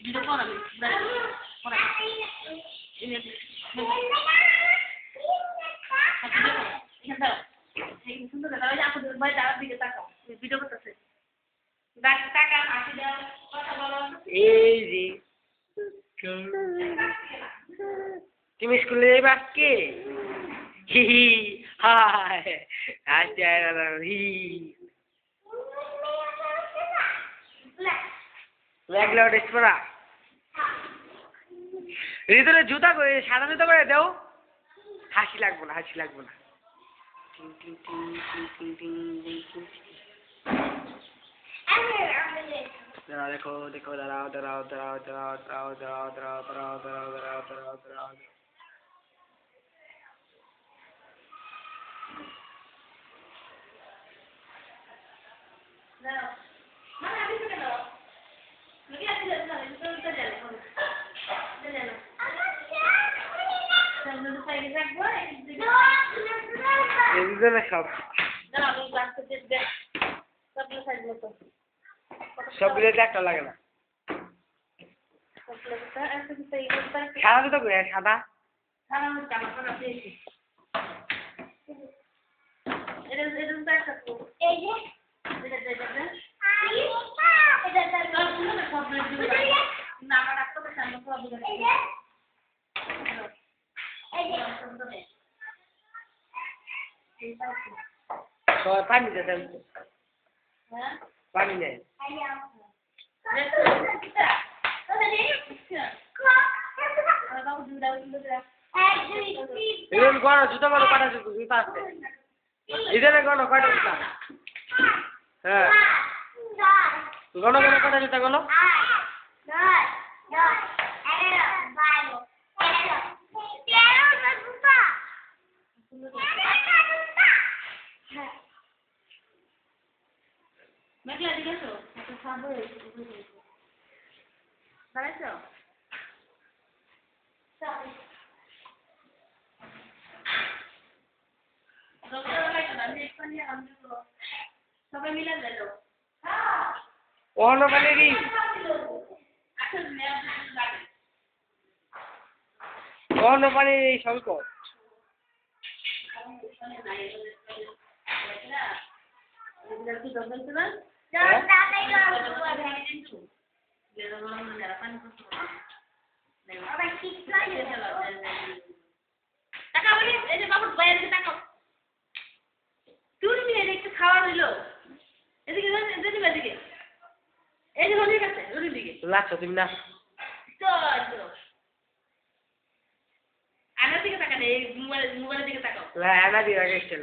Video করাবি সুন্দর দিকে তাকাও ভিডিও করতেছে টাকা হাসি দাও কথা বলো এই যে তুমি স্কুলে যাইবা আজকে হি হি হাই আচ্ছা হি ব্যাগলা ড্রেস পরা ঋতুরে জুতা করে সাদা জুতা করে দাও হাসি লাগবো না দেখো দাঁড়াও সবগুলো একটা লাগে না সাদা তো করে সাদা পানি দেন পানি নেই জুতো করো কটা জুতা আছে ইধারে গনো কটা জুতা হ্যাঁ গনো কটা জুতা গনো মেঘলা দিকে তো খাবো দাঁড়াইছো সবাই মিলে গেল ওহনো মানে কি ওহনো মানে এই সংকট খাওয়া হইলো এদিকে এদিকে এই যে রোদির কাছে রোদির দিকে লাগছো তুমি না আনার দিকে তাকান এই মোবাইলের দিকে তাকাও আনা দিকে রাখেছেন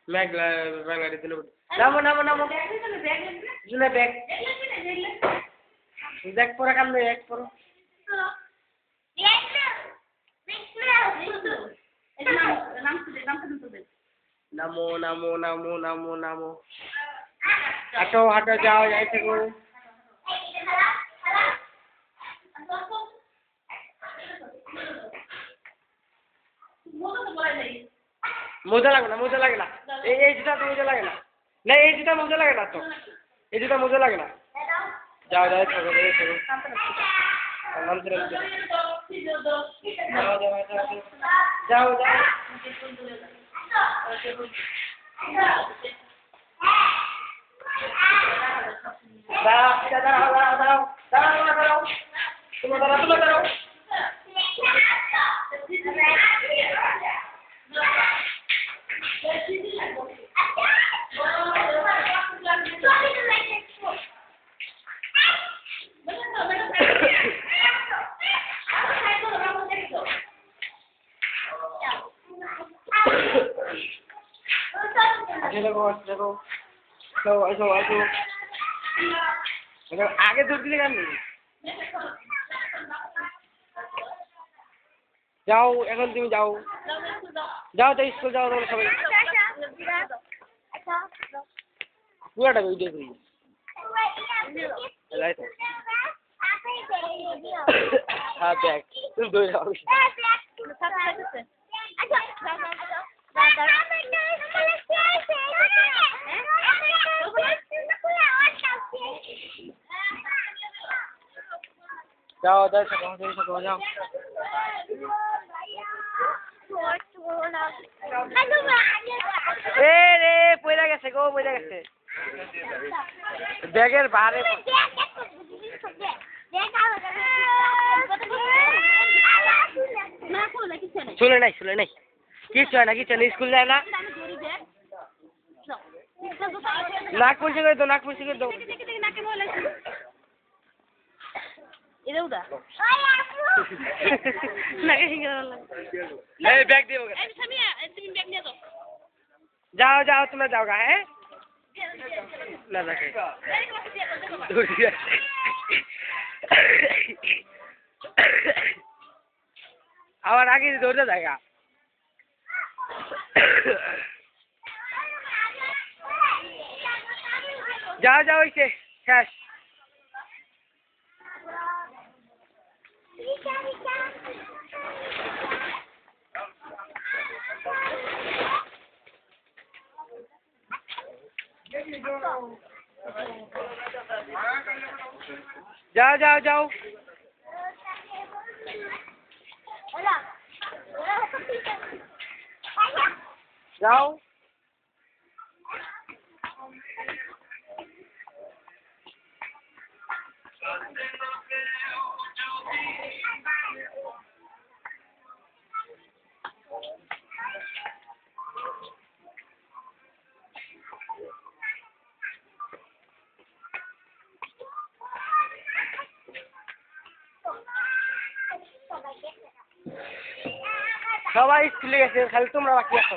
মেঘলা বাংলাদেশ দিল নামো জুলে ব্যাগ ব্যাগ পরা কাম নেই এক পরো নামো হাঁটো যাও যাইতে গো মজা লাগে না এই জুতা তো মজা লাগে না এই জুতা মজা লাগে না তো এই জুতা মজা লাগে না যাও দাঁড়াও দেখো আগে দূর দিলে কেন যাও এখন তুমি যাও তো স্কুল যাও তোমরা সবাই পুরাটা ভিডিও করি হ্যাঁ দেখ তুমি দৌড়ে যাও যাও যাও। এ রে পয়রা গেছে গো, পয়রা গেছে ব্যাগের বাহারে। শুনে নাই কিছু হয় না স্কুল যায় না। নাক পরিষ্কার করে দাও, নাক পরিষ্কার করে দাও। এই ব্যাগ দিও। যাও তোমরা যাও গা। হ্যাঁ না আবার আগে দৌড়তে জায়গা। যাও হইছে শেষ। যাও সবাই স্কুলে গেছে, খালি তোমরা বাকি আছো।